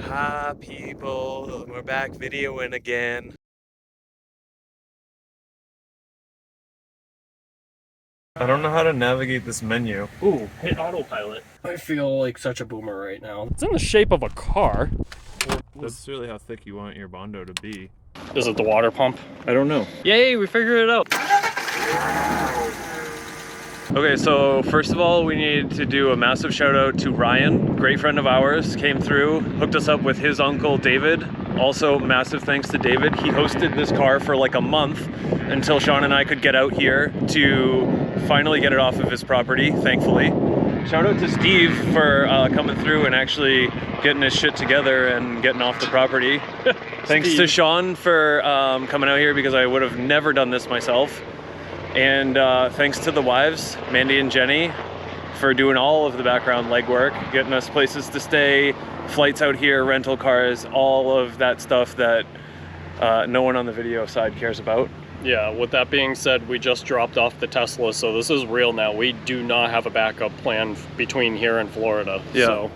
Hi people, we're back videoing again. I don't know how to navigate this menu. Ooh, hit autopilot. I feel like such a boomer right now. It's in the shape of a car. That's really how thick you want your Bondo to be. Is it the water pump? I don't know. Yay, we figured it out. Okay, so first of all, we need to do a massive shout out to Ryan, great friend of ours, came through, hooked us up with his uncle David. Also, massive thanks to David. He hosted this car for like a month until Shaun and I could get out here to finally get it off of his property, thankfully. Shout out to stEVe for coming through and actually getting his shit together and getting off the property. Thanks to Shaun for coming out here because I would have never done this myself. And thanks to the wives, Mandy and Jenny, for doing all of the background legwork, getting us places to stay, flights out here, rental cars, all of that stuff that no one on the video side cares about. Yeah, with that being said, we just dropped off the Tesla, so this is real now. We do not have a backup plan between here and Florida. Yeah. So.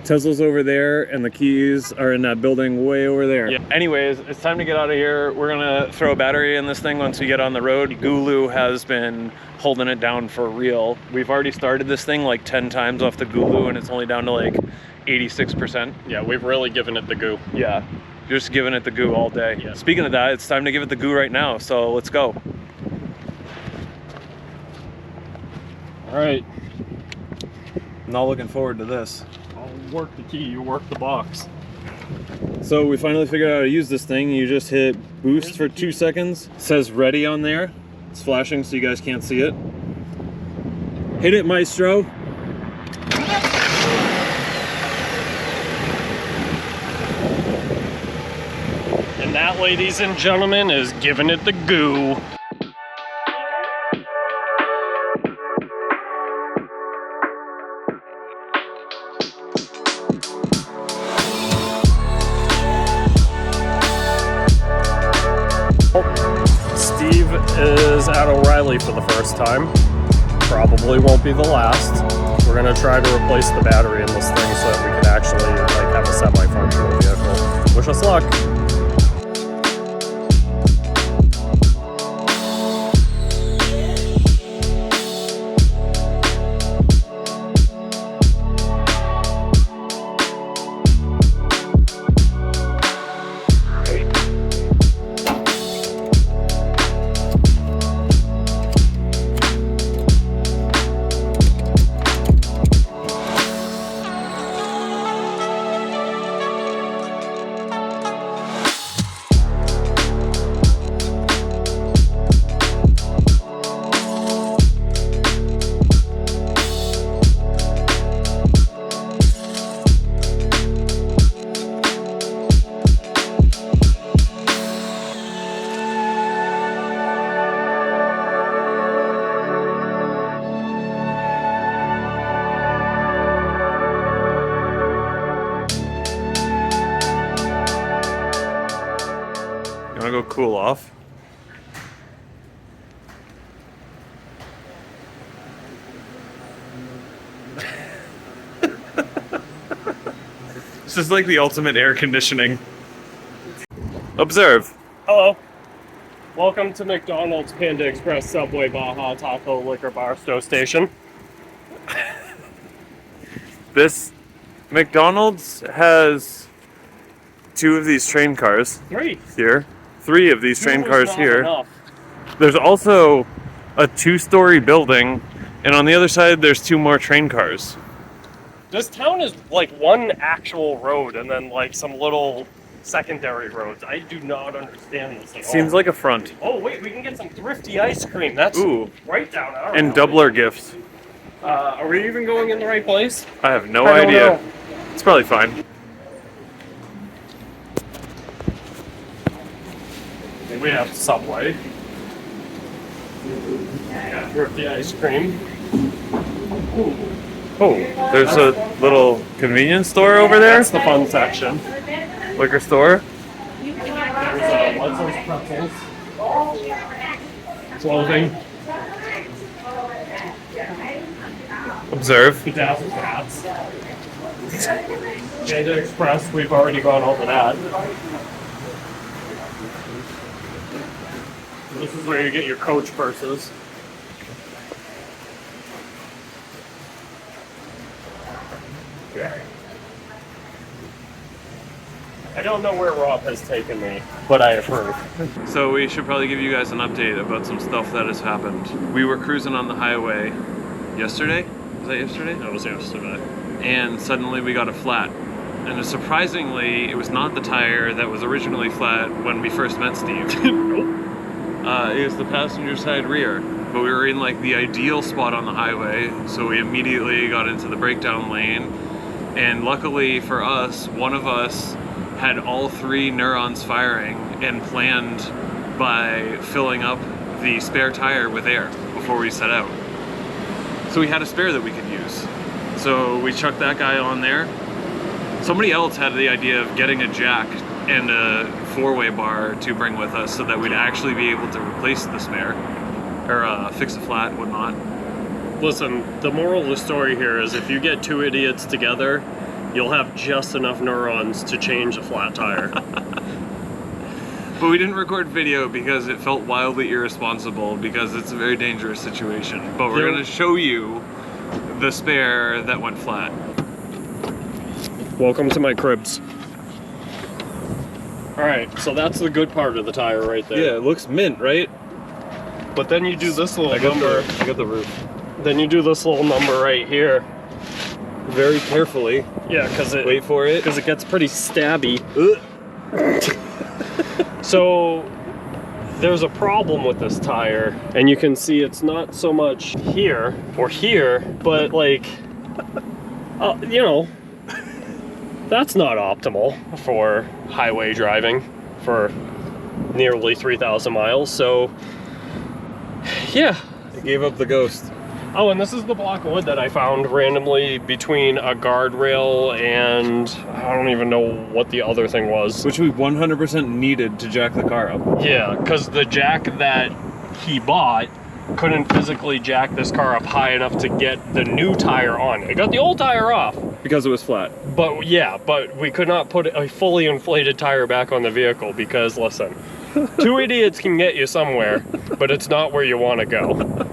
Tesla's over there and the keys are in that building way over there. Yeah. Anyways, it's time to get out of here. We're gonna throw a battery in this thing once we get on the road. Gulu has been holding it down for real. We've already started this thing like 10 times off the Gulu and it's only down to like 86%. Yeah, we've really given it the goo. Yeah, just giving it the goo all day. Yeah. Speaking of that, it's time to give it the goo right now, so let's go. All right. I'm not looking forward to this. Work the key, you work the box. So we finally figured out how to use this thing. You just hit boost for 2 seconds. It says ready on there. It's flashing so you guys can't see it. Hit it, maestro. And that, ladies and gentlemen, is giving it the goo. stEVe is at OReilly for the first time. Probably won't be the last. We're gonna try to replace the battery in this thing so that we can actually like have a semi-functional vehicle. Wish us luck. You wanna go cool off? This is like the ultimate air conditioning. Observe. Hello. Welcome to McDonald's Panda Express Subway Baja Taco Liquor Barstow Station. This McDonald's has 2 of these train cars. 3. Here. 3 of these train cars here. Enough. There's also a 2-story building, and on the other side there's 2 more train cars. This town is like one actual road and then like some little secondary roads. I do not understand this at all. Seems like a front. Oh wait, we can get some thrifty ice cream. That's right down our And alley. doubler gifts. Are we even going in the right place? I have no idea. It's probably fine. We have Subway. Yeah, thrifty ice cream. Oh, there's a little convenience store over there. That's the fun section. Liquor store. There's Wetzel's pretzels. Clothing. Observe. Bedazzled hats. Data Express, we've already gone over that. This is where you get your coach purses. I don't know where Rob has taken me, but I approve. So we should probably give you guys an update about some stuff that has happened. We were cruising on the highway yesterday. Was that yesterday? That was yesterday. And suddenly we got a flat. And surprisingly, it was not the tire that was originally flat when we first met Steve. Nope. It was the passenger side rear. But we were in like the ideal spot on the highway, so we immediately got into the breakdown lane. And luckily for us, one of us had all 3 neurons firing and planned by filling up the spare tire with air before we set out. So we had a spare that we could use. So we chucked that guy on there. Somebody else had the idea of getting a jack and a 4-way bar to bring with us so that we'd actually be able to replace the spare or fix a flat and whatnot. Listen, the moral of the story here is if you get 2 idiots together, you'll have just enough neurons to change a flat tire. But we didn't record video because it felt wildly irresponsible because it's a very dangerous situation. But we're gonna show you the spare that went flat. Welcome to my cribs. Alright, so that's the good part of the tire right there. Yeah, it looks mint, right? But then you do this little I got number. the roof. Then you do this little number right here. Very carefully. Yeah, because it Wait for it. gets pretty stabby. So there's a problem with this tire, and you can see it's not so much here or here, but like, you know, that's not optimal for highway driving for nearly 3,000 miles. So yeah. I gave up the ghost. Oh, and this is the block of wood that I found randomly between a guardrail and I don't even know what the other thing was. Which we 100% needed to jack the car up. Yeah, because the jack that he bought couldn't physically jack this car up high enough to get the new tire on. It got the old tire off. Because it was flat. But yeah, but we could not put a fully inflated tire back on the vehicle because, listen, 2 idiots can get you somewhere, but it's not where you want to go.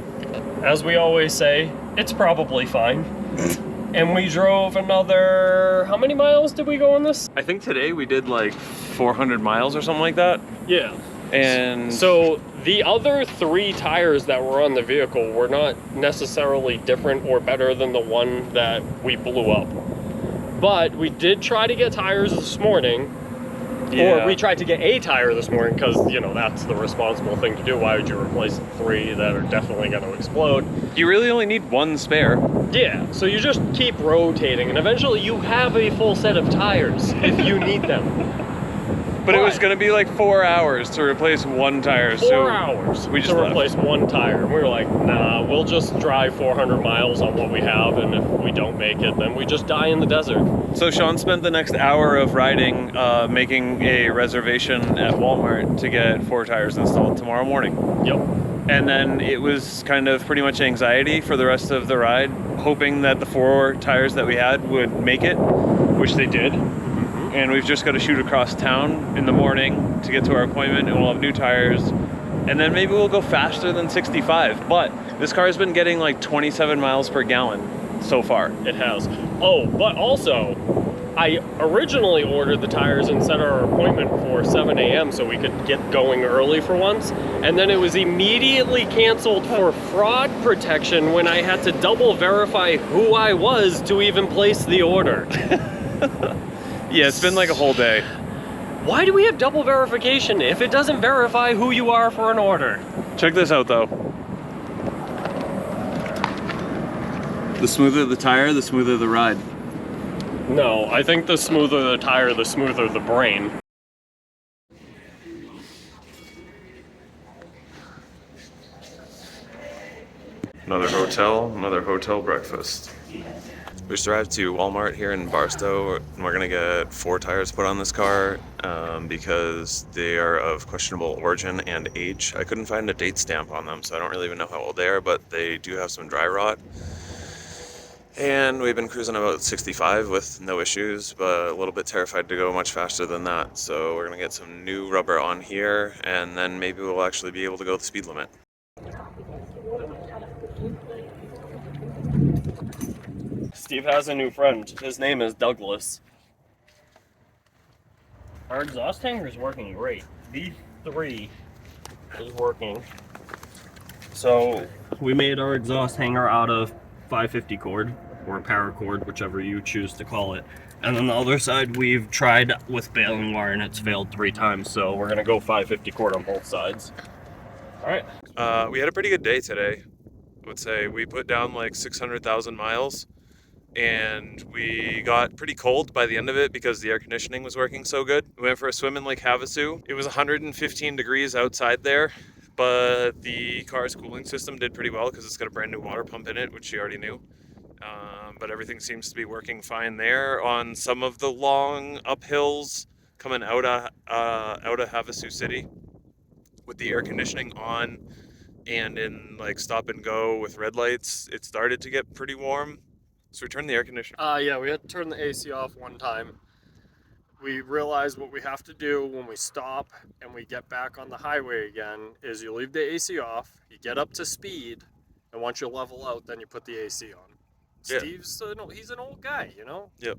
As we always say, it's probably fine. And we drove another, how many miles did we go on this? I think today we did like 400 miles or something like that. Yeah. And so the other 3 tires that were on the vehicle were not necessarily different or better than the one that we blew up. But we did try to get tires this morning. yeah. Or we tried to get a tire this morning because, you know, that's the responsible thing to do. Why would you replace 3 that are definitely going to explode? You really only need 1 spare. Yeah, so you just keep rotating and eventually you have a full set of tires if you need them. But it was going to be like 4 hours to replace 1 tire. 4 hours we just to left. replace 1 tire. And we were like, nah, we'll just drive 400 miles on what we have, and if we don't make it, then we just die in the desert. So Shaun spent the next hour of riding making a reservation at Walmart to get 4 tires installed tomorrow morning. Yep. And then it was kind of pretty much anxiety for the rest of the ride, hoping that the 4 tires that we had would make it, which they did. And we've just got to shoot across town in the morning to get to our appointment, and we'll have new tires. And then maybe we'll go faster than 65. But this car has been getting like 27 miles per gallon so far. It has. Oh, but also, I originally ordered the tires and set our appointment for 7 a.m. so we could get going early for once. And then it was immediately canceled for fraud protection when I had to double verify who I was to even place the order. Yeah, it's been like a whole day. Why do we have double verification if it doesn't verify who you are for an order? Check this out though. The smoother the tire, the smoother the ride. No, I think the smoother the tire, the smoother the brain. Another hotel breakfast. We just arrived to Walmart here in Barstow, and we're gonna get 4 tires put on this car because they are of questionable origin and age. I couldn't find a date stamp on them, so I don't really even know how old they are, but they do have some dry rot. And we've been cruising about 65 with no issues, but a little bit terrified to go much faster than that. So we're gonna get some new rubber on here, and then maybe we'll actually be able to go the speed limit. Steve has a new friend. His name is Douglas. Our exhaust hanger is working great. V3 is working. So we made our exhaust hanger out of 550 cord or paracord, whichever you choose to call it. And then the other side we've tried with baling wire and it's failed 3 times. So we're gonna go 550 cord on both sides. All right. We had a pretty good day today. I would say we put down like 600,000 miles. And we got pretty cold by the end of it because the air conditioning was working so good. We went for a swim in Lake Havasu. It was 115 degrees outside there, but the car's cooling system did pretty well because it's got a brand new water pump in it, which you already knew. But everything seems to be working fine there. On some of the long uphills coming out of Havasu City with the air conditioning on and in like stop and go with red lights, it started to get pretty warm. So we turned the air conditioner. Yeah, we had to turn the AC off one time. We realized what we have to do when we stop and we get back on the highway again is you leave the AC off, you get up to speed, and once you level out, then you put the AC on. Yeah. Steve's he's an old guy, you know? Yep.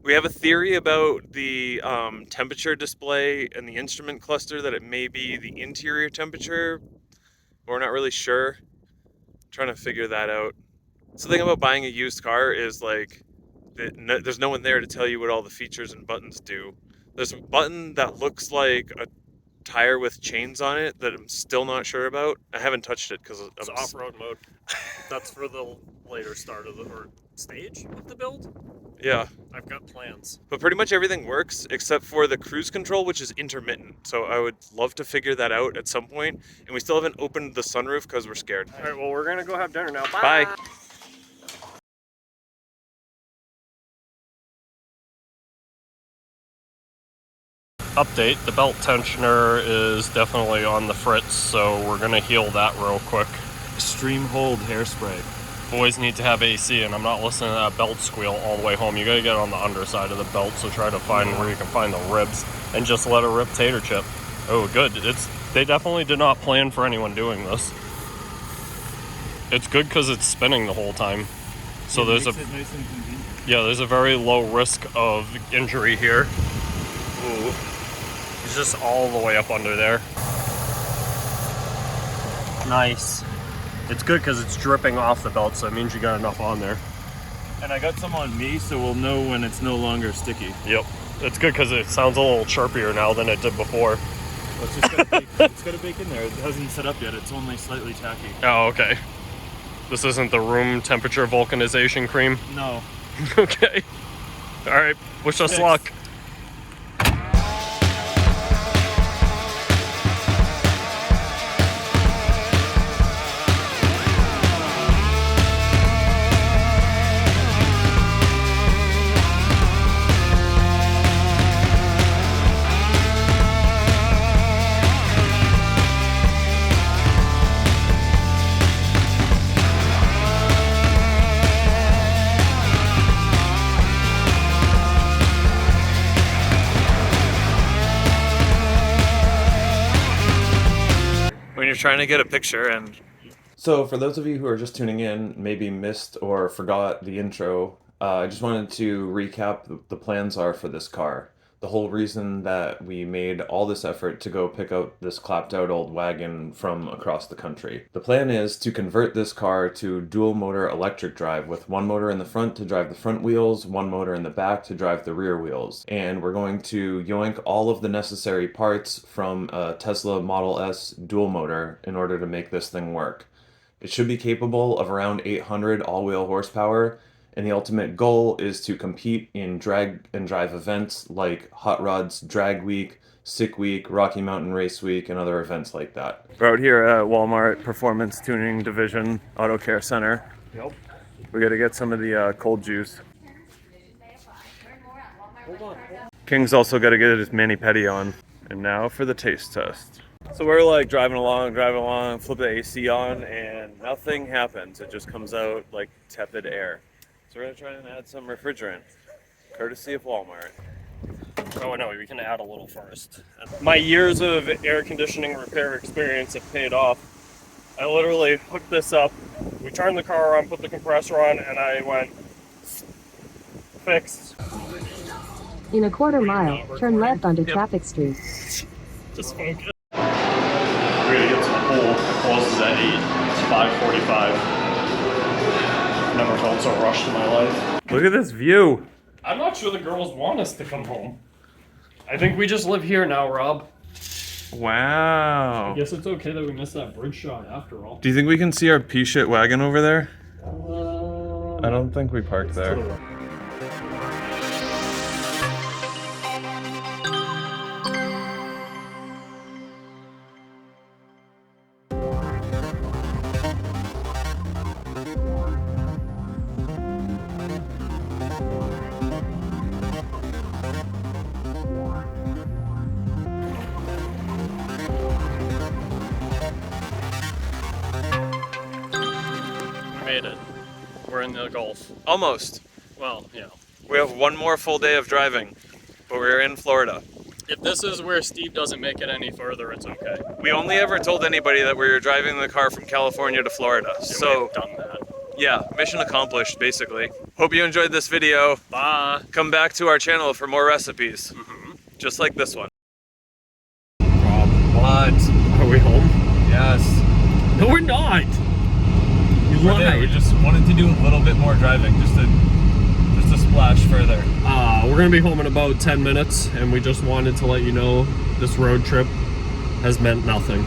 We have a theory about the temperature display and the instrument cluster that it may be the interior temperature, but we're not really sure. Trying to figure that out. So the thing about buying a used car is like there's no one there to tell you what all the features and buttons do. There's a button that looks like a tire with chains on it that I'm still not sure about. I haven't touched it because it's off-road mode. That's for the later start of the stage of the build. Yeah. I've got plans. But pretty much everything works except for the cruise control, which is intermittent. So I would love to figure that out at some point. And we still haven't opened the sunroof because we're scared. All right, well, we're going to go have dinner now. Bye. Bye. Update, the belt tensioner is definitely on the fritz, so we're going to heal that real quick. Extreme hold hairspray. Boys need to have AC, and I'm not listening to that belt squeal all the way home. You got to get on the underside of the belt, so try to find where you can find the ribs and just let it rip tater chip. Oh, good. They definitely did not plan for anyone doing this. It's good because it's spinning the whole time. So there's there's a very low risk of injury here. Ooh. It's just all the way up under there. Nice. It's good because it's dripping off the belt, so it means you got enough on there. And I got some on me, so we'll know when it's no longer sticky. Yep. It's good because it sounds a little chirpier now than it did before. Well, it's got to bake in there. It hasn't set up yet. It's only slightly tacky. Oh, okay. This isn't the room temperature vulcanization cream? No. Okay. All right. Wish us luck. You're trying to get a picture and... So for those of you who are just tuning in, maybe missed or forgot the intro, I just wanted to recap the plans are for this car. The whole reason that we made all this effort to go pick up this clapped out old wagon from across the country. The plan is to convert this car to dual motor electric drive with one motor in the front to drive the front wheels, one motor in the back to drive the rear wheels. And we're going to yoink all of the necessary parts from a Tesla Model S dual motor in order to make this thing work. It should be capable of around 800 all-wheel horsepower, and the ultimate goal is to compete in drag and drive events like Hot Rods Drag Week, Sick Week, Rocky Mountain Race Week, and other events like that. We're out here at Walmart Performance Tuning Division Auto Care Center. Yep. We gotta get some of the cold juice. King's also gotta get his mani-pedi on. And now for the taste test. So we're like driving along, flip the AC on, and nothing happens. It just comes out like tepid air. So we're gonna try and add some refrigerant, courtesy of Walmart. Oh no, we can add a little first. My years of air conditioning repair experience have paid off. I literally hooked this up, we turned the car on, put the compressor on, and I went, fixed. In a quarter mile, turn left onto Traffic Street. Just focus. We're gonna get to the pool. It closes at 8. It's 5:45. Never felt so rushed in my life. Look at this view. I'm not sure the girls want us to come home. I think we just live here now, Rob. Wow. I guess it's okay that we missed that bridge shot after all. Do you think we can see our pea-shit wagon over there? I don't think we parked there. Made it. We're in the Gulf. Almost. Well, yeah. We have one more full day of driving, but we're in Florida. If this is where Steve doesn't make it any further, it's okay. We only ever told anybody that we were driving the car from California to Florida. So, We've done that. yeah, mission accomplished, basically. Hope you enjoyed this video. Bye. Come back to our channel for more recipes, just like this one. Rob, What? are we home? Yes. No, we're not. You We lied. just wanted to do a little bit more driving, just to splash further. We're gonna be home in about 10 minutes, and we just wanted to let you know this road trip has meant nothing.